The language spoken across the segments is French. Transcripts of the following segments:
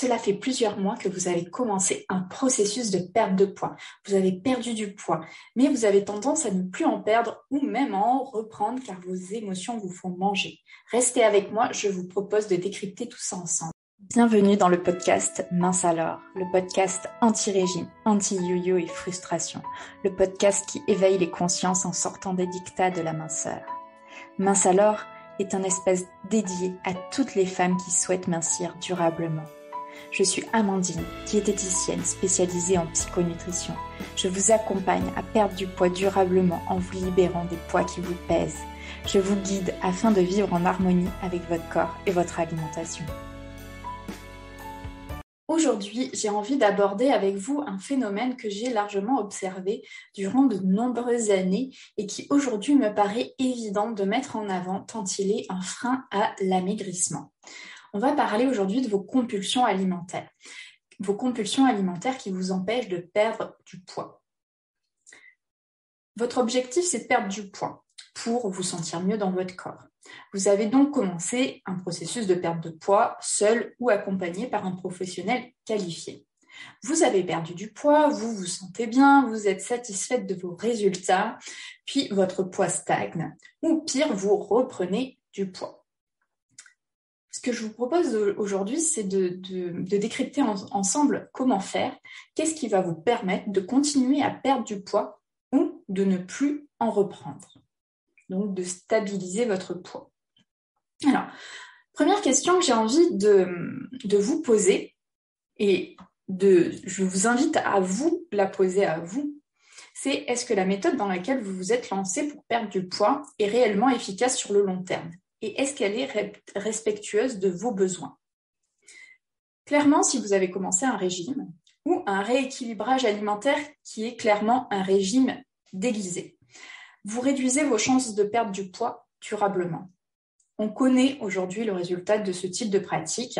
Cela fait plusieurs mois que vous avez commencé un processus de perte de poids. Vous avez perdu du poids, mais vous avez tendance à ne plus en perdre ou même à en reprendre car vos émotions vous font manger. Restez avec moi, je vous propose de décrypter tout ça ensemble. Bienvenue dans le podcast Mince alors, le podcast anti-régime, anti-yo-yo et frustration, le podcast qui éveille les consciences en sortant des dictats de la minceur. Mince alors est un espace dédié à toutes les femmes qui souhaitent mincir durablement. Je suis Amandine, diététicienne spécialisée en psychonutrition. Je vous accompagne à perdre du poids durablement en vous libérant des poids qui vous pèsent. Je vous guide afin de vivre en harmonie avec votre corps et votre alimentation. Aujourd'hui, j'ai envie d'aborder avec vous un phénomène que j'ai largement observé durant de nombreuses années et qui aujourd'hui me paraît évident de mettre en avant tant il est un frein à l'amaigrissement. On va parler aujourd'hui de vos compulsions alimentaires. Vos compulsions alimentaires qui vous empêchent de perdre du poids. Votre objectif, c'est de perdre du poids pour vous sentir mieux dans votre corps. Vous avez donc commencé un processus de perte de poids seul ou accompagné par un professionnel qualifié. Vous avez perdu du poids, vous vous sentez bien, vous êtes satisfaite de vos résultats, puis votre poids stagne ou pire, vous reprenez du poids. Ce que je vous propose aujourd'hui, c'est de décrypter ensemble comment faire, qu'est-ce qui va vous permettre de continuer à perdre du poids ou de ne plus en reprendre. Donc, de stabiliser votre poids. Alors, première question que j'ai envie de vous poser, et je vous invite à vous la poser à vous, c'est est-ce que la méthode dans laquelle vous vous êtes lancé pour perdre du poids est réellement efficace sur le long terme ? Et est-ce qu'elle est respectueuse de vos besoins ? Clairement, si vous avez commencé un régime ou un rééquilibrage alimentaire qui est clairement un régime déguisé, vous réduisez vos chances de perdre du poids durablement. On connaît aujourd'hui le résultat de ce type de pratique.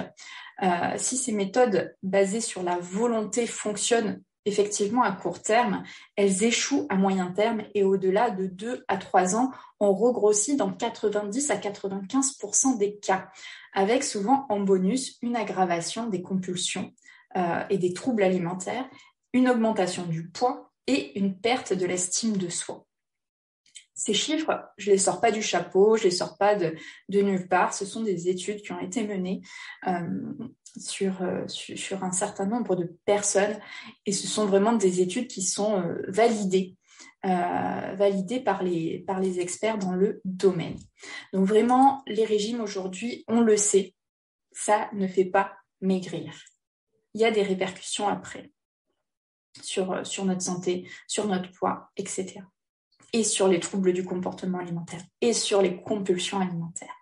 Si ces méthodes basées sur la volonté fonctionnent effectivement à court terme, elles échouent à moyen terme et au-delà de 2 à 3 ans, on regrossit dans 90 à 95% des cas, avec souvent en bonus une aggravation des compulsions et des troubles alimentaires, une augmentation du poids et une perte de l'estime de soi. Ces chiffres, je ne les sors pas du chapeau, je ne les sors pas de nulle part. Ce sont des études qui ont été menées sur un certain nombre de personnes et ce sont vraiment des études qui sont validées par les experts dans le domaine. Donc vraiment, les régimes aujourd'hui, on le sait, ça ne fait pas maigrir. Il y a des répercussions après sur notre santé, sur notre poids, etc. Et sur les troubles du comportement alimentaire et sur les compulsions alimentaires.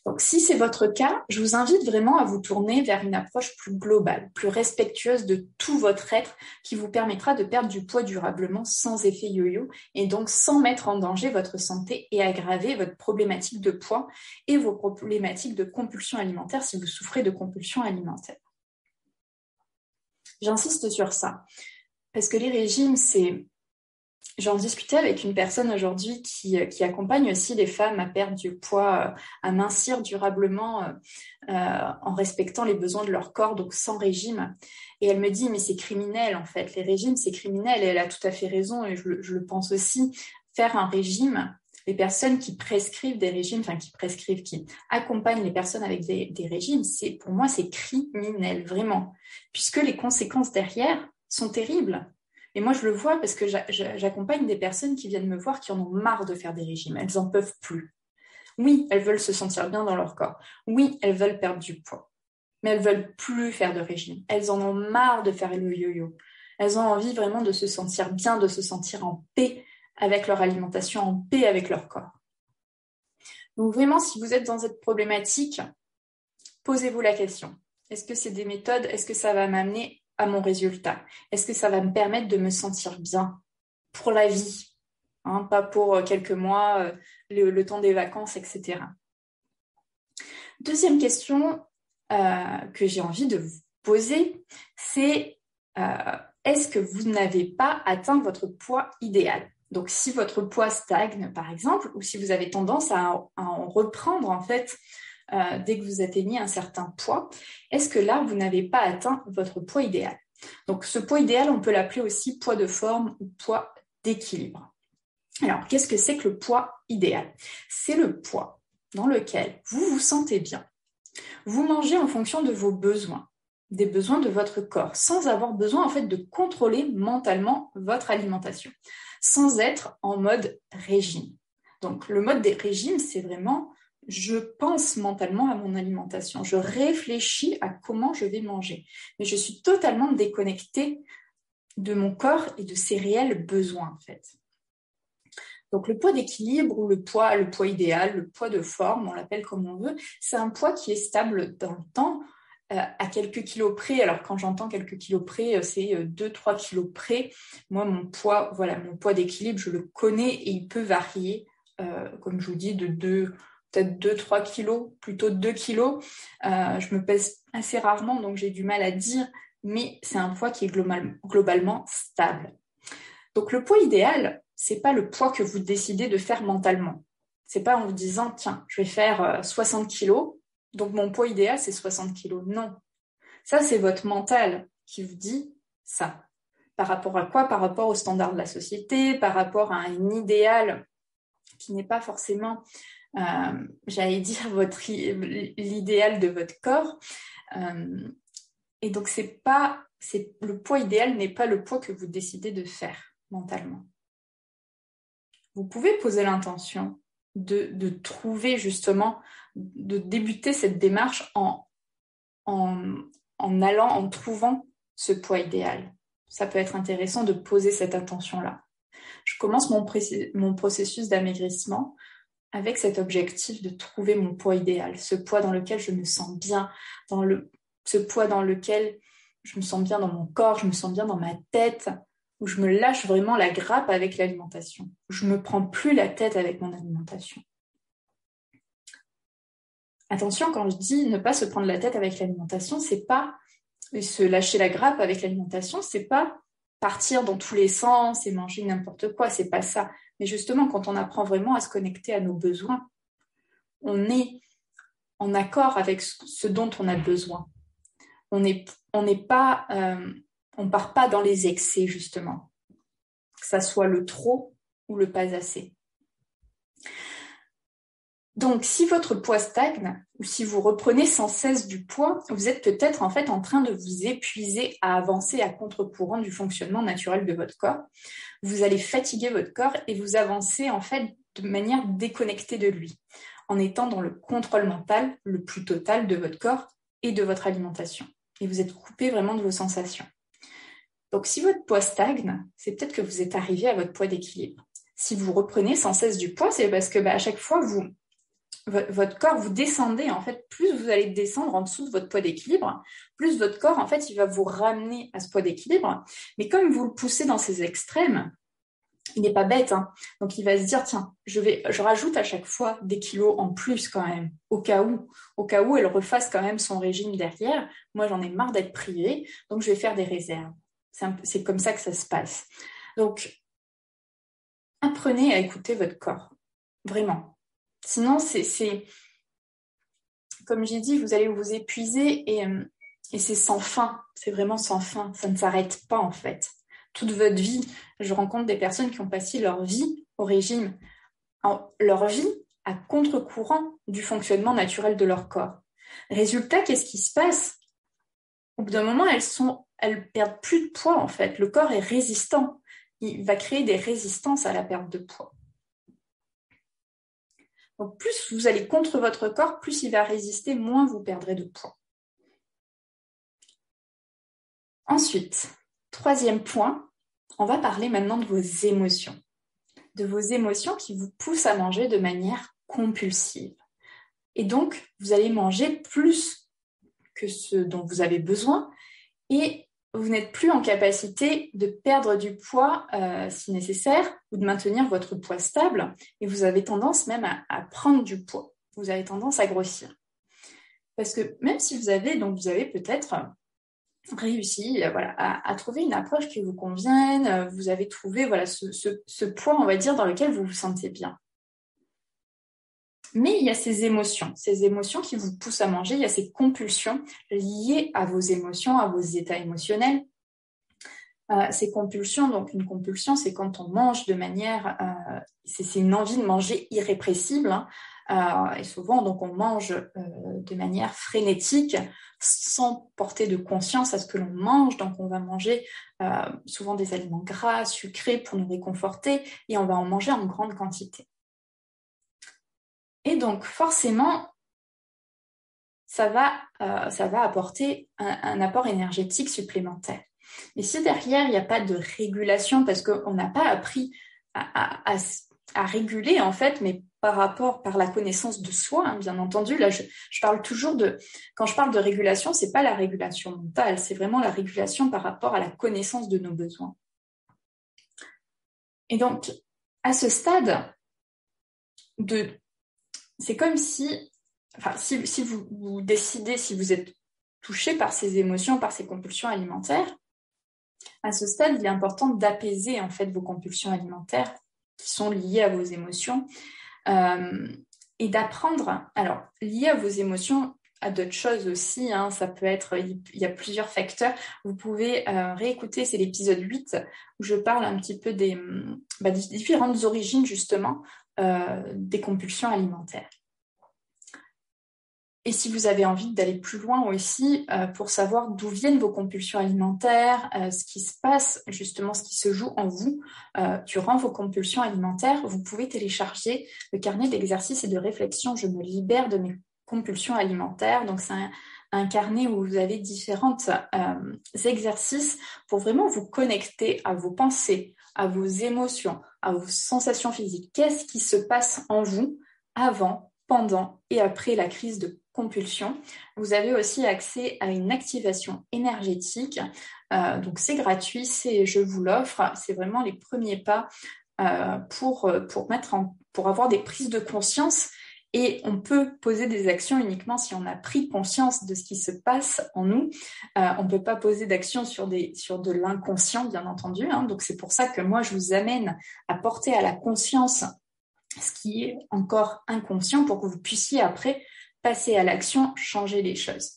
Donc, si c'est votre cas, je vous invite vraiment à vous tourner vers une approche plus globale, plus respectueuse de tout votre être, qui vous permettra de perdre du poids durablement sans effet yo-yo et donc sans mettre en danger votre santé et aggraver votre problématique de poids et vos problématiques de compulsion alimentaire si vous souffrez de compulsion alimentaire. J'insiste sur ça, parce que les régimes, J'en discutais avec une personne aujourd'hui qui accompagne aussi les femmes à perdre du poids, à mincir durablement en respectant les besoins de leur corps, donc sans régime. Et elle me dit, mais c'est criminel en fait, les régimes c'est criminel. Et elle a tout à fait raison et je le pense aussi. Faire un régime, les personnes qui prescrivent des régimes, qui accompagnent les personnes avec des régimes, pour moi c'est criminel, vraiment. Puisque les conséquences derrière sont terribles. Et moi, je le vois parce que j'accompagne des personnes qui viennent me voir qui en ont marre de faire des régimes. Elles n'en peuvent plus. Oui, elles veulent se sentir bien dans leur corps. Oui, elles veulent perdre du poids. Mais elles veulent plus faire de régime. Elles en ont marre de faire le yo-yo. Elles ont envie vraiment de se sentir bien, de se sentir en paix avec leur alimentation, en paix avec leur corps. Donc vraiment, si vous êtes dans cette problématique, posez-vous la question. Est-ce que c'est des méthodes? Est-ce que ça va m'amener à mon résultat? Est-ce que ça va me permettre de me sentir bien pour la vie, pas pour quelques mois, le temps des vacances, etc. Deuxième question que j'ai envie de vous poser, c'est est-ce que vous n'avez pas atteint votre poids idéal? Donc, si votre poids stagne, par exemple, ou si vous avez tendance à en reprendre, en fait, dès que vous atteignez un certain poids, est-ce que là, vous n'avez pas atteint votre poids idéal? Donc, ce poids idéal, on peut l'appeler aussi poids de forme ou poids d'équilibre. Alors, qu'est-ce que c'est que le poids idéal? C'est le poids dans lequel vous vous sentez bien. Vous mangez en fonction de vos besoins, des besoins de votre corps, sans avoir besoin en fait de contrôler mentalement votre alimentation, sans être en mode régime. Donc, le mode des régimes, c'est vraiment je pense mentalement à mon alimentation, je réfléchis à comment je vais manger, mais je suis totalement déconnectée de mon corps et de ses réels besoins en fait. Donc le poids d'équilibre ou le poids idéal, le poids de forme, on l'appelle comme on veut, c'est un poids qui est stable dans le temps, à quelques kilos près. Alors quand j'entends quelques kilos près, c'est 2-3 kilos près. Moi, mon poids d'équilibre, je le connais et il peut varier, comme je vous dis, de peut-être 2-3 kilos, plutôt 2 kilos. Je me pèse assez rarement, donc j'ai du mal à dire, mais c'est un poids qui est globalement stable. Donc le poids idéal, c'est pas le poids que vous décidez de faire mentalement. C'est pas en vous disant, tiens, je vais faire 60 kilos, donc mon poids idéal, c'est 60 kilos. Non. Ça, c'est votre mental qui vous dit ça. Par rapport à quoi? Par rapport aux standards de la société, par rapport à un idéal qui n'est pas forcément, j'allais dire, l'idéal de votre corps. Et donc, le poids idéal n'est pas le poids que vous décidez de faire mentalement. Vous pouvez poser l'intention de trouver justement, de débuter cette démarche en trouvant ce poids idéal. Ça peut être intéressant de poser cette intention-là. Je commence mon processus d'amaigrissement avec cet objectif de trouver mon poids idéal, ce poids dans lequel je me sens bien, ce poids dans lequel je me sens bien dans mon corps, je me sens bien dans ma tête, où je me lâche vraiment la grappe avec l'alimentation, où je ne me prends plus la tête avec mon alimentation. Attention, quand je dis ne pas se prendre la tête avec l'alimentation, c'est pas se lâcher la grappe avec l'alimentation, c'est pas partir dans tous les sens et manger n'importe quoi, c'est pas ça. Mais justement, quand on apprend vraiment à se connecter à nos besoins, on est en accord avec ce dont on a besoin. On part pas dans les excès, justement. Que ça soit le trop ou le pas assez. Donc, si votre poids stagne ou si vous reprenez sans cesse du poids, vous êtes peut-être en fait en train de vous épuiser à avancer à contre-courant du fonctionnement naturel de votre corps. Vous allez fatiguer votre corps et vous avancez en fait de manière déconnectée de lui, en étant dans le contrôle mental le plus total de votre corps et de votre alimentation. Et vous êtes coupé vraiment de vos sensations. Donc, si votre poids stagne, c'est peut-être que vous êtes arrivé à votre poids d'équilibre. Si vous reprenez sans cesse du poids, c'est parce que à chaque fois, votre corps, vous descendez, en fait, plus vous allez descendre en dessous de votre poids d'équilibre, plus votre corps, en fait, il va vous ramener à ce poids d'équilibre. Mais comme vous le poussez dans ces extrêmes, il n'est pas bête, hein. Donc il va se dire, tiens, je rajoute à chaque fois des kilos en plus quand même, au cas où elle refasse quand même son régime derrière. Moi, j'en ai marre d'être privée, donc je vais faire des réserves. C'est comme ça que ça se passe. Donc, apprenez à écouter votre corps, vraiment. Sinon, c'est comme j'ai dit, vous allez vous épuiser et c'est sans fin. C'est vraiment sans fin. Ça ne s'arrête pas en fait. Toute votre vie, je rencontre des personnes qui ont passé leur vie au régime, leur vie à contre-courant du fonctionnement naturel de leur corps. Résultat, qu'est-ce qui se passe? Au bout d'un moment, elles perdent plus de poids en fait. Le corps est résistant. Il va créer des résistances à la perte de poids. Donc plus vous allez contre votre corps, plus il va résister, moins vous perdrez de poids. Ensuite, troisième point, on va parler maintenant de vos émotions. De vos émotions qui vous poussent à manger de manière compulsive. Et donc, vous allez manger plus que ce dont vous avez besoin et vous n'êtes plus en capacité de perdre du poids si nécessaire ou de maintenir votre poids stable et vous avez tendance même à prendre du poids. Vous avez tendance à grossir. Parce que même si vous avez peut-être réussi à trouver une approche qui vous convienne, vous avez trouvé ce poids, on va dire, dans lequel vous vous sentez bien. Mais il y a ces émotions qui vous poussent à manger, il y a ces compulsions liées à vos émotions, à vos états émotionnels. Ces compulsions, donc une compulsion, c'est quand on mange de manière, c'est une envie de manger irrépressible, hein, et souvent donc on mange de manière frénétique, sans porter de conscience à ce que l'on mange. Donc on va manger souvent des aliments gras, sucrés pour nous réconforter, et on va en manger en grande quantité. Et donc forcément, ça va apporter un apport énergétique supplémentaire. Mais si derrière, il n'y a pas de régulation, parce qu'on n'a pas appris à réguler, en fait, mais par la connaissance de soi, hein, bien entendu. Là, je parle toujours quand je parle de régulation, c'est pas la régulation mentale, c'est vraiment la régulation par rapport à la connaissance de nos besoins. Et donc, à ce stade, c'est comme si vous décidez, si vous êtes touché par ces émotions, par ces compulsions alimentaires, à ce stade, il est important d'apaiser en fait vos compulsions alimentaires qui sont liées à vos émotions et d'apprendre, alors liées à vos émotions, à d'autres choses aussi, hein, ça peut être, il y a plusieurs facteurs. Vous pouvez réécouter, c'est l'épisode 8 où je parle un petit peu des différentes origines justement des compulsions alimentaires. Et si vous avez envie d'aller plus loin aussi, pour savoir d'où viennent vos compulsions alimentaires, ce qui se passe, justement ce qui se joue en vous durant vos compulsions alimentaires, vous pouvez télécharger le carnet d'exercices et de réflexion « Je me libère de mes compulsions alimentaires ». Donc c'est un carnet où vous avez différents exercices pour vraiment vous connecter à vos pensées, à vos émotions, à vos sensations physiques. Qu'est-ce qui se passe en vous avant, pendant et après la crise de compulsion. Vous avez aussi accès à une activation énergétique. Donc c'est gratuit, je vous l'offre. C'est vraiment les premiers pas pour avoir des prises de conscience. Et on peut poser des actions uniquement si on a pris conscience de ce qui se passe en nous. On ne peut pas poser d'actions sur de l'inconscient, bien entendu, hein. Donc c'est pour ça que moi, je vous amène à porter à la conscience ce qui est encore inconscient pour que vous puissiez après passer à l'action, changer les choses.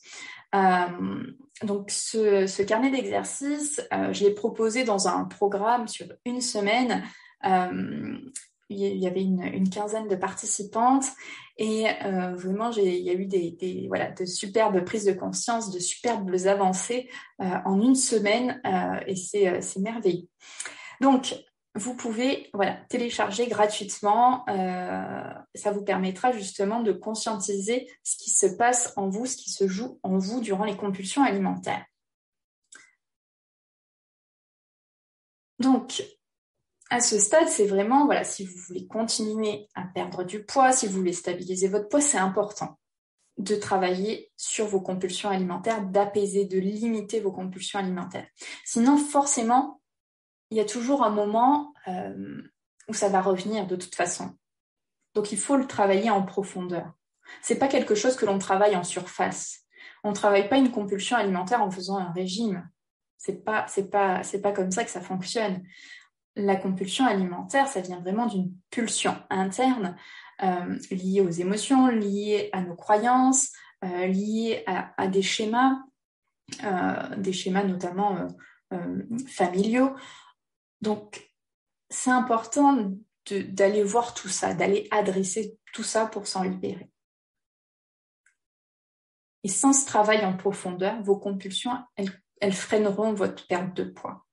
Donc ce carnet d'exercices, je l'ai proposé dans un programme sur une semaine. Il y avait une quinzaine de participantes et vraiment il y a eu de superbes prises de conscience, de superbes avancées en une semaine et c'est merveilleux. Donc vous pouvez télécharger gratuitement. Ça vous permettra justement de conscientiser ce qui se passe en vous, ce qui se joue en vous durant les compulsions alimentaires. Donc, à ce stade, c'est vraiment, si vous voulez continuer à perdre du poids, si vous voulez stabiliser votre poids, c'est important de travailler sur vos compulsions alimentaires, d'apaiser, de limiter vos compulsions alimentaires. Sinon, forcément, il y a toujours un moment où ça va revenir de toute façon. Donc, il faut le travailler en profondeur. C'est pas quelque chose que l'on travaille en surface. On ne travaille pas une compulsion alimentaire en faisant un régime. C'est pas comme ça que ça fonctionne. La compulsion alimentaire, ça vient vraiment d'une pulsion interne liée aux émotions, liée à nos croyances, liée à des schémas notamment familiaux. Donc, c'est important d'aller voir tout ça, d'aller adresser tout ça pour s'en libérer. Et sans ce travail en profondeur, vos compulsions, elles freineront votre perte de poids.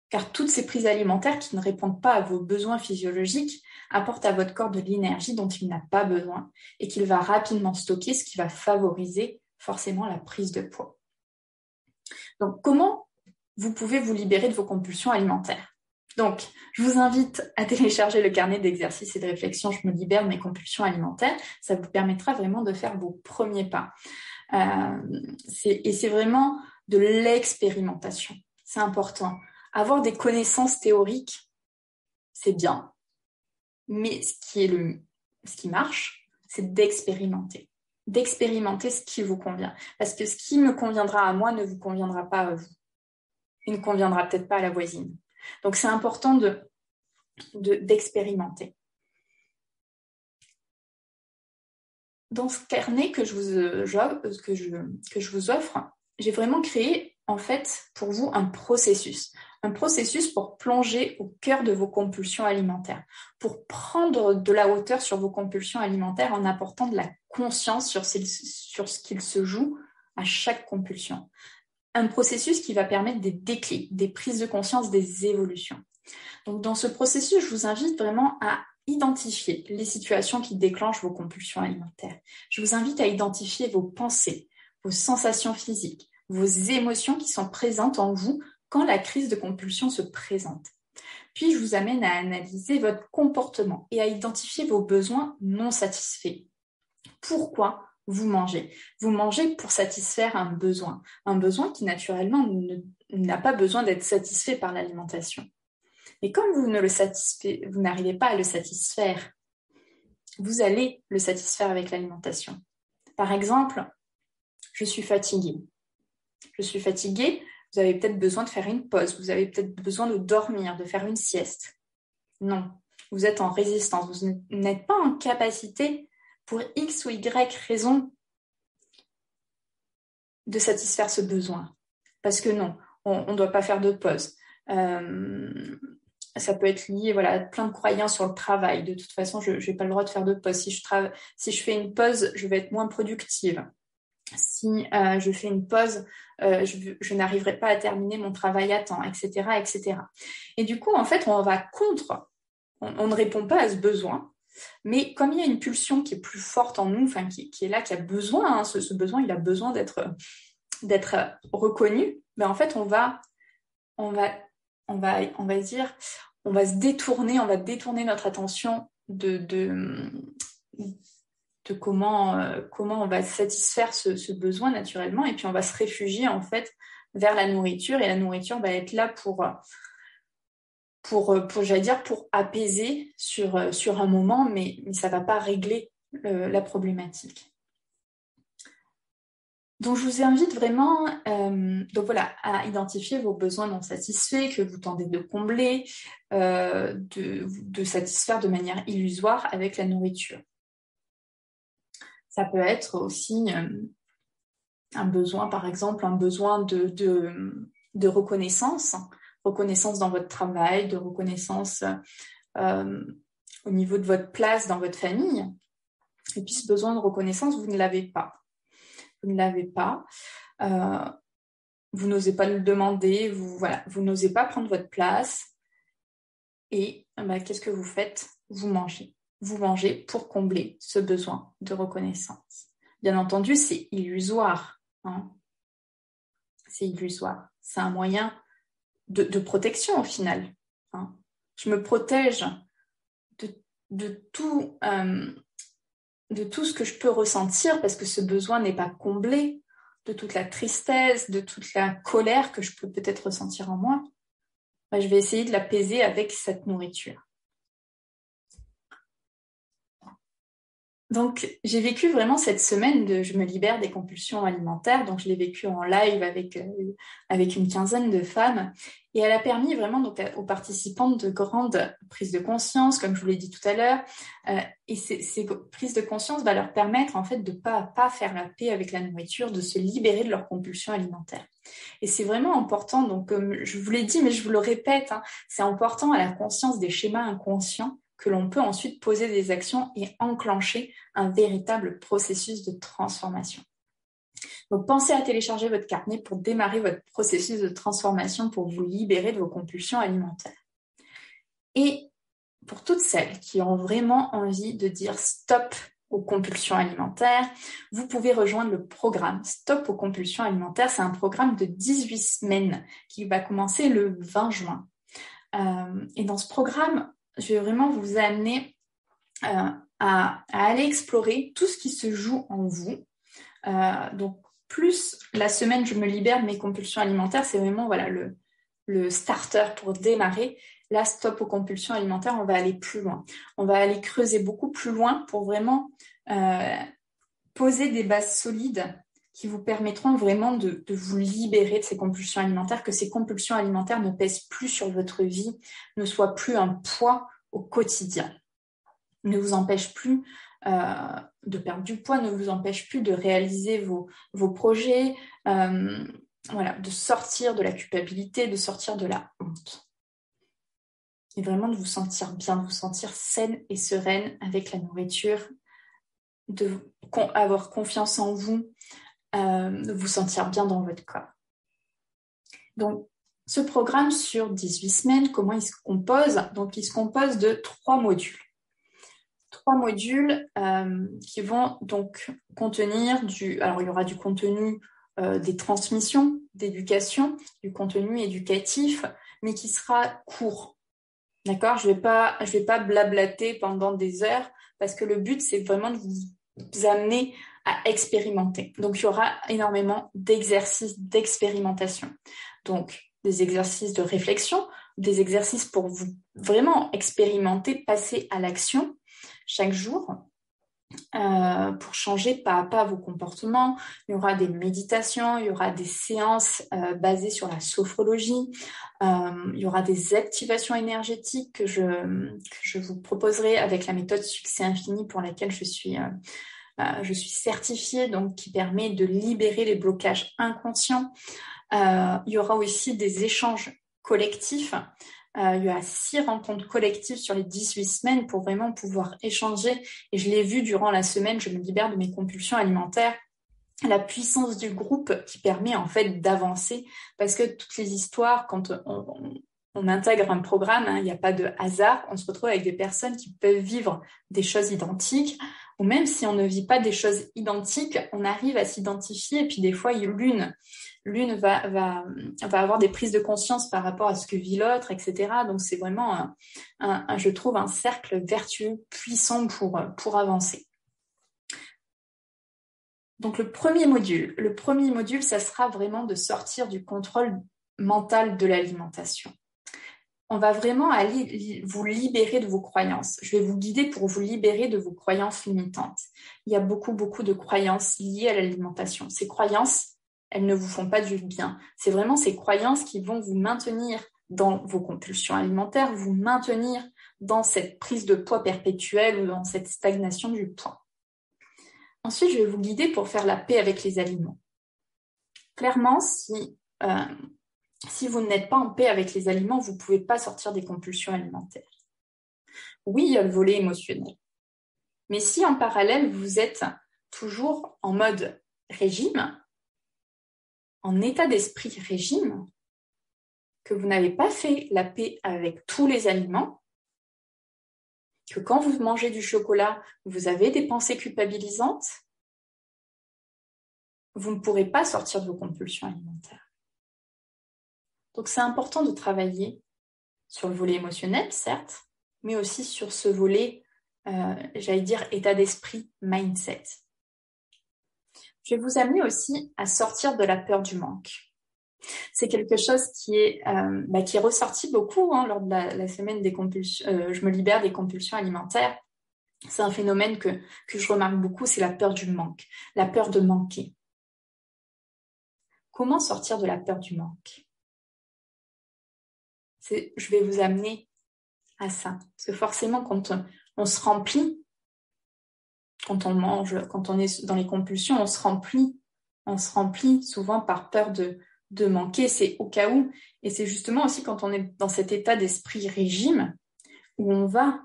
Car toutes ces prises alimentaires qui ne répondent pas à vos besoins physiologiques apportent à votre corps de l'énergie dont il n'a pas besoin et qu'il va rapidement stocker, ce qui va favoriser forcément la prise de poids. Donc, comment vous pouvez vous libérer de vos compulsions alimentaires ? Donc, je vous invite à télécharger le carnet d'exercices et de réflexion « Je me libère de mes compulsions alimentaires ». Ça vous permettra vraiment de faire vos premiers pas. C'est vraiment de l'expérimentation. C'est important. Avoir des connaissances théoriques, c'est bien. Mais ce qui marche, c'est d'expérimenter. D'expérimenter ce qui vous convient. Parce que ce qui me conviendra à moi ne vous conviendra pas à vous. Il ne conviendra peut-être pas à la voisine. Donc, c'est important d'expérimenter. dans ce carnet que je vous offre, j'ai vraiment créé en fait pour vous un processus pour plonger au cœur de vos compulsions alimentaires, pour prendre de la hauteur sur vos compulsions alimentaires en apportant de la conscience sur ce qu'il se joue à chaque compulsion. Un processus qui va permettre des déclics, des prises de conscience, des évolutions. Donc dans ce processus, je vous invite vraiment à identifier les situations qui déclenchent vos compulsions alimentaires. Je vous invite à identifier vos pensées, vos sensations physiques, vos émotions qui sont présentes en vous quand la crise de compulsion se présente. Puis je vous amène à analyser votre comportement et à identifier vos besoins non satisfaits. Pourquoi vous mangez? Vous mangez pour satisfaire un besoin qui naturellement n'a pas besoin d'être satisfait par l'alimentation. Mais comme vous n'arrivez pas à le satisfaire, vous allez le satisfaire avec l'alimentation. Par exemple, je suis fatiguée. Vous avez peut-être besoin de faire une pause, vous avez peut-être besoin de dormir, de faire une sieste. Non, vous êtes en résistance, vous n'êtes pas en capacité pour X ou Y raison de satisfaire ce besoin. Parce que non, on ne doit pas faire de pause. Ça peut être lié à plein de croyances sur le travail. De toute façon, je n'ai pas le droit de faire de pause. Si je fais une pause, je vais être moins productive. Si je fais une pause, je n'arriverai pas à terminer mon travail à temps, etc., etc. Et du coup, en fait, on va contre. On ne répond pas à ce besoin. Mais comme il y a une pulsion qui est plus forte en nous, qui est là, qui a besoin, ce besoin, il a besoin d'être reconnu, mais en fait, on va se détourner, on va détourner notre attention de comment on va satisfaire ce besoin naturellement, et puis on va se réfugier en fait vers la nourriture, et la nourriture va être là pour apaiser sur un moment, mais ça va pas régler la problématique. Donc, je vous invite vraiment à identifier vos besoins non satisfaits que vous tentez de combler, de satisfaire de manière illusoire avec la nourriture. Ça peut être aussi un besoin, par exemple, un besoin de reconnaissance dans votre travail, de reconnaissance au niveau de votre place dans votre famille. Et puis, ce besoin de reconnaissance, vous ne l'avez pas. Vous ne l'avez pas, vous n'osez pas le demander, vous n'osez pas prendre votre place, et qu'est-ce que vous faites? Vous mangez pour combler ce besoin de reconnaissance. Bien entendu, c'est illusoire, c'est illusoire, c'est un moyen de protection au final. Je me protège de tout ce que je peux ressentir parce que ce besoin n'est pas comblé, de toute la tristesse, de toute la colère que je peux peut-être ressentir en moi. Je vais essayer de l'apaiser avec cette nourriture. Donc, j'ai vécu vraiment cette semaine de je me libère des compulsions alimentaires. Donc, je l'ai vécu en live avec une quinzaine de femmes. Et elle a permis vraiment aux participantes de grandes prises de conscience, comme je vous l'ai dit tout à l'heure. Et ces prises de conscience va leur permettre en fait de pas à pas faire la paix avec la nourriture, de se libérer de leurs compulsions alimentaires. Et c'est vraiment important, donc comme je vous l'ai dit, mais je vous le répète, c'est important à la conscience des schémas inconscients que l'on peut ensuite poser des actions et enclencher un véritable processus de transformation. Donc, pensez à télécharger votre carnet pour démarrer votre processus de transformation pour vous libérer de vos compulsions alimentaires. Et pour toutes celles qui ont vraiment envie de dire stop aux compulsions alimentaires, vous pouvez rejoindre le programme Stop aux compulsions alimentaires. C'est un programme de 18 semaines qui va commencer le 20 juin. Et dans ce programme, je vais vraiment vous amener à aller explorer tout ce qui se joue en vous. Donc, plus la semaine je me libère de mes compulsions alimentaires, c'est vraiment le starter pour démarrer. Là, stop aux compulsions alimentaires, on va aller plus loin. On va aller creuser beaucoup plus loin pour vraiment poser des bases solides qui vous permettront vraiment de vous libérer de ces compulsions alimentaires, que ces compulsions alimentaires ne pèsent plus sur votre vie, ne soient plus un poids au quotidien, ne vous empêchent plus de perdre du poids ne vous empêche plus de réaliser vos projets, de sortir de la culpabilité, de sortir de la honte. Et vraiment de vous sentir bien, de vous sentir saine et sereine avec la nourriture, avoir confiance en vous, de vous sentir bien dans votre corps. Donc, ce programme sur 18 semaines, comment il se compose? Donc, il se compose de 3 modules. 3 modules qui vont donc contenir alors il y aura du contenu des transmissions, d'éducation, du contenu éducatif, mais qui sera court. D'accord? Je vais pas blablater pendant des heures parce que le but, c'est vraiment de vous amener à expérimenter. Donc, il y aura énormément d'exercices d'expérimentation. Donc, des exercices de réflexion, des exercices pour vous vraiment expérimenter, passer à l'action chaque jour pour changer pas à pas vos comportements. Il y aura des méditations, il y aura des séances basées sur la sophrologie, il y aura des activations énergétiques que je vous proposerai avec la méthode Succès Infini pour laquelle je suis certifiée, donc qui permet de libérer les blocages inconscients. Il y aura aussi des échanges collectifs. Il y a 6 rencontres collectives sur les 18 semaines pour vraiment pouvoir échanger. Et je l'ai vu durant la semaine, je me libère de mes compulsions alimentaires. La puissance du groupe qui permet en fait d'avancer. Parce que toutes les histoires, quand on intègre un programme, il n'y a pas de hasard. On se retrouve avec des personnes qui peuvent vivre des choses identiques. Ou même si on ne vit pas des choses identiques, on arrive à s'identifier. Et puis des fois, l'une va avoir des prises de conscience par rapport à ce que vit l'autre, etc. Donc c'est vraiment, je trouve, un cercle vertueux puissant pour avancer. Donc le premier module, ça sera vraiment de sortir du contrôle mental de l'alimentation. On va vraiment aller vous libérer de vos croyances. Je vais vous guider pour vous libérer de vos croyances limitantes. Il y a beaucoup, beaucoup de croyances liées à l'alimentation. Ces croyances, elles ne vous font pas du bien. C'est vraiment ces croyances qui vont vous maintenir dans vos compulsions alimentaires, vous maintenir dans cette prise de poids perpétuelle ou dans cette stagnation du poids. Ensuite, je vais vous guider pour faire la paix avec les aliments. Clairement, si vous n'êtes pas en paix avec les aliments, vous ne pouvez pas sortir des compulsions alimentaires. Oui, il y a le volet émotionnel. Mais si en parallèle, vous êtes toujours en mode régime, en état d'esprit régime, que vous n'avez pas fait la paix avec tous les aliments, que quand vous mangez du chocolat, vous avez des pensées culpabilisantes, vous ne pourrez pas sortir de vos compulsions alimentaires. Donc c'est important de travailler sur le volet émotionnel, certes, mais aussi sur ce volet, j'allais dire, état d'esprit, mindset. Je vais vous amener aussi à sortir de la peur du manque. C'est quelque chose qui est ressorti beaucoup lors de la semaine des compulsions. Je me libère des compulsions alimentaires. C'est un phénomène que je remarque beaucoup, c'est la peur du manque, la peur de manquer. Comment sortir de la peur du manque? Je vais vous amener à ça. Parce que forcément, quand on se remplit, quand on mange, quand on est dans les compulsions, on se remplit souvent par peur de manquer, c'est au cas où. Et c'est justement aussi quand on est dans cet état d'esprit régime où on va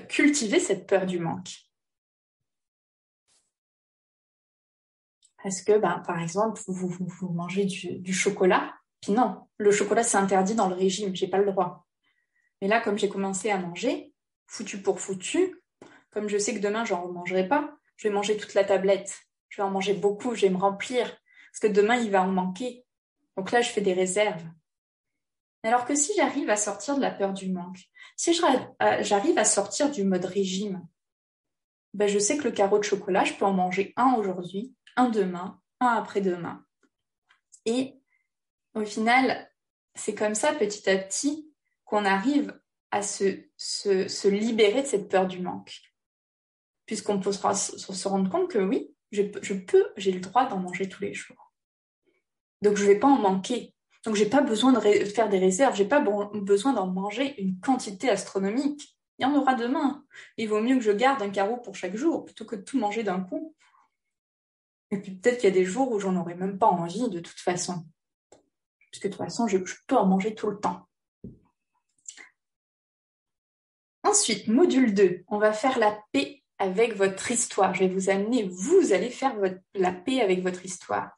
cultiver cette peur du manque. Parce que, par exemple, vous mangez du chocolat, puis non, le chocolat c'est interdit dans le régime, j'ai pas le droit. Mais là, comme j'ai commencé à manger, foutu pour foutu, comme je sais que demain j'en remangerai pas, je vais manger toute la tablette. Je vais en manger beaucoup, je vais me remplir, parce que demain il va en manquer. Donc là, je fais des réserves. Alors que si j'arrive à sortir de la peur du manque, si j'arrive à sortir du mode régime, je sais que le carreau de chocolat, je peux en manger un aujourd'hui, un demain, un après-demain. Et au final, c'est comme ça, petit à petit, qu'on arrive à se libérer de cette peur du manque. Puisqu'on peut se rendre compte que oui, j'ai le droit d'en manger tous les jours. Donc, je ne vais pas en manquer. Donc, je n'ai pas besoin de faire des réserves. Je n'ai pas besoin d'en manger une quantité astronomique. Il y en aura demain. Il vaut mieux que je garde un carreau pour chaque jour plutôt que de tout manger d'un coup. Et puis peut-être qu'il y a des jours où j'en aurai même pas envie de toute façon. Parce que de toute façon, je peux en manger tout le temps. Ensuite, module 2, on va faire la paix avec votre histoire. Je vais vous amener, vous allez faire la paix avec votre histoire.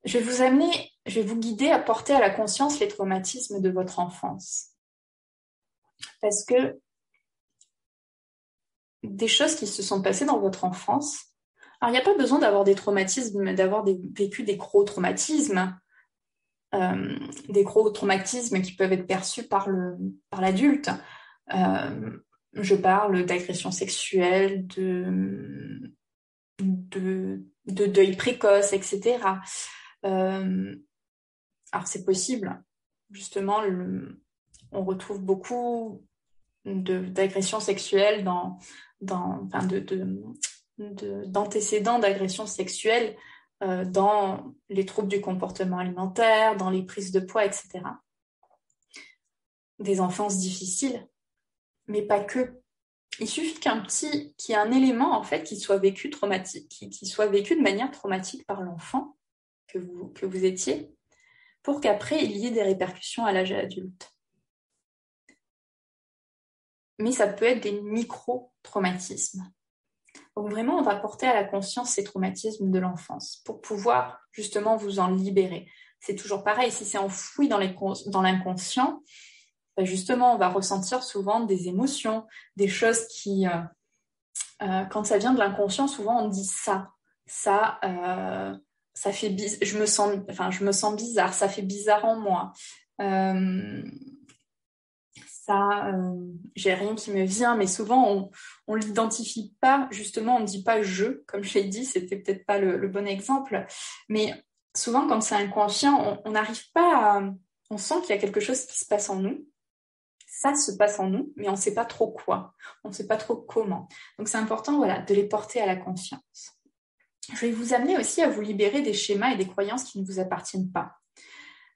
Je vais vous guider à porter à la conscience les traumatismes de votre enfance. Parce que des choses qui se sont passées dans votre enfance, alors il n'y a pas besoin d'avoir des traumatismes, d'avoir vécu des gros traumatismes, qui peuvent être perçus par l'adulte. Je parle d'agression sexuelle, de deuil précoce, etc. Alors c'est possible. Justement, on retrouve beaucoup d'agressions sexuelles d'antécédents d'agressions sexuelles dans les troubles du comportement alimentaire, dans les prises de poids, etc. Des enfances difficiles, mais pas que. Il suffit qu'il y ait un élément en fait qui soit vécu traumatique, qui soit vécu de manière traumatique par l'enfant que vous étiez, pour qu'après il y ait des répercussions à l'âge adulte. Mais ça peut être des micro-traumatismes. Donc vraiment, on va porter à la conscience ces traumatismes de l'enfance pour pouvoir justement vous en libérer. C'est toujours pareil, si c'est enfoui dans l'inconscient, justement, on va ressentir souvent des émotions, des choses qui, quand ça vient de l'inconscient, souvent on dit ça fait bizarre, je me sens bizarre, ça fait bizarre en moi. J'ai rien qui me vient, mais souvent on l'identifie pas, justement on ne dit pas je, comme je l'ai dit, c'était peut-être pas le bon exemple, mais souvent quand c'est inconscient, on n'arrive pas on sent qu'il y a quelque chose qui se passe en nous, ça se passe en nous, mais on ne sait pas trop quoi, on ne sait pas trop comment. Donc c'est important, voilà, de les porter à la conscience. Je vais vous amener aussi à vous libérer des schémas et des croyances qui ne vous appartiennent pas.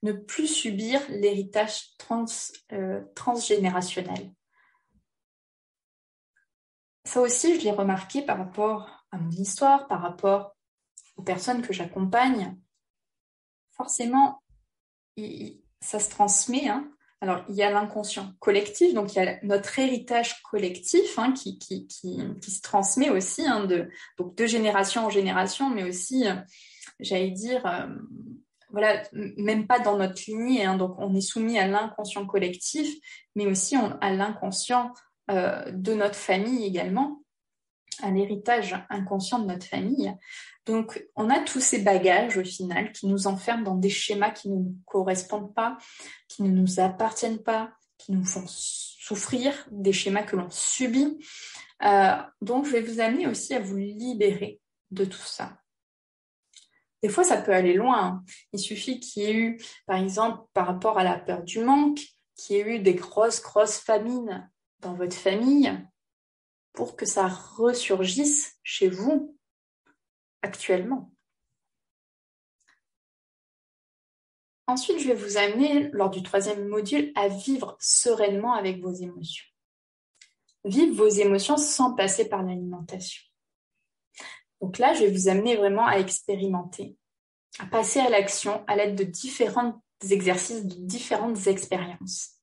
Ne plus subir l'héritage transgénérationnel. Ça aussi, je l'ai remarqué par rapport à mon histoire, par rapport aux personnes que j'accompagne. Forcément, ça se transmet. Alors, il y a l'inconscient collectif, donc il y a notre héritage collectif qui se transmet aussi, donc de génération en génération, mais aussi, j'allais dire, voilà, même pas dans notre lignée. Donc, on est soumis à l'inconscient collectif, mais aussi à l'inconscient de notre famille également, à l'héritage inconscient de notre famille. Donc, on a tous ces bagages au final qui nous enferment dans des schémas qui ne nous correspondent pas, qui ne nous appartiennent pas, qui nous font souffrir, des schémas que l'on subit. Donc, je vais vous amener aussi à vous libérer de tout ça. Des fois, ça peut aller loin. Il suffit qu'il y ait eu, par exemple, par rapport à la peur du manque, qu'il y ait eu des grosses famines dans votre famille pour que ça ressurgisse chez vous actuellement. Ensuite, je vais vous amener, lors du 3e module, à vivre sereinement avec vos émotions. Vivre vos émotions sans passer par l'alimentation. Donc là, je vais vous amener vraiment à expérimenter, à passer à l'action à l'aide de différents exercices, de différentes expériences.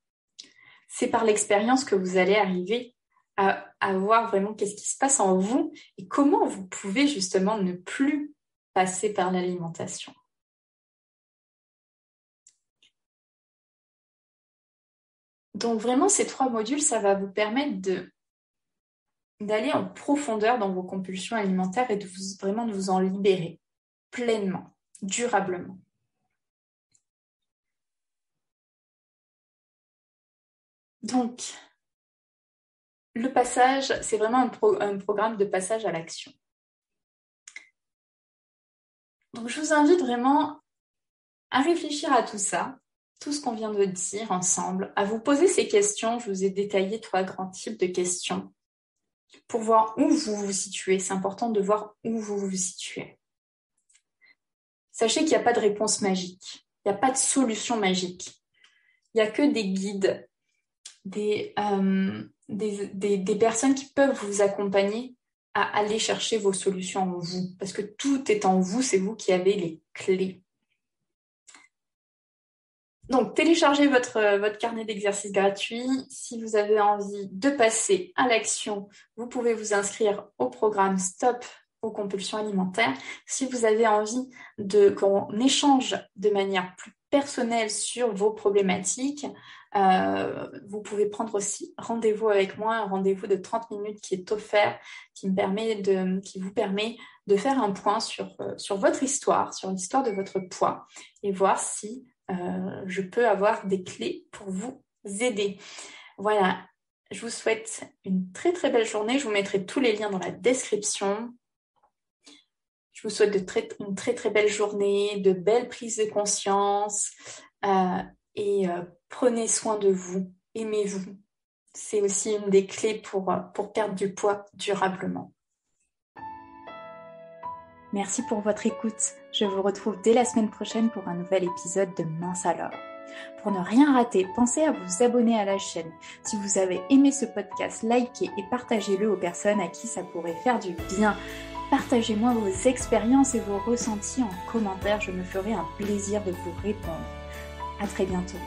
C'est par l'expérience que vous allez arriver à voir vraiment qu'est-ce qui se passe en vous et comment vous pouvez justement ne plus passer par l'alimentation. Donc vraiment, ces 3 modules, ça va vous permettre d'aller en profondeur dans vos compulsions alimentaires et de vous en libérer pleinement, durablement. Donc, le passage, c'est vraiment un programme de passage à l'action. Donc, je vous invite vraiment à réfléchir à tout ça, tout ce qu'on vient de dire ensemble, à vous poser ces questions. Je vous ai détaillé 3 grands types de questions pour voir où vous vous situez. C'est important de voir où vous vous situez. Sachez qu'il n'y a pas de réponse magique. Il n'y a pas de solution magique. Il n'y a que des guides des personnes qui peuvent vous accompagner à aller chercher vos solutions en vous. Parce que tout est en vous, c'est vous qui avez les clés. Donc, téléchargez votre carnet d'exercices gratuit. Si vous avez envie de passer à l'action, vous pouvez vous inscrire au programme Stop aux compulsions alimentaires. Si vous avez envie qu'on échange de manière plus personnelle sur vos problématiques, vous pouvez prendre aussi rendez-vous avec moi, un rendez-vous de 30 minutes qui est offert, qui vous permet de faire un point sur votre histoire, sur l'histoire de votre poids et voir si je peux avoir des clés pour vous aider. Voilà, je vous souhaite une très très belle journée. Je vous mettrai tous les liens dans la description. Je vous souhaite une très très belle journée, de belles prises de conscience et prenez soin de vous, aimez-vous. C'est aussi une des clés pour perdre du poids durablement. Merci pour votre écoute. Je vous retrouve dès la semaine prochaine pour un nouvel épisode de Mince alors. Pour ne rien rater, pensez à vous abonner à la chaîne. Si vous avez aimé ce podcast, likez et partagez-le aux personnes à qui ça pourrait faire du bien. Partagez-moi vos expériences et vos ressentis en commentaire. Je me ferai un plaisir de vous répondre. À très bientôt.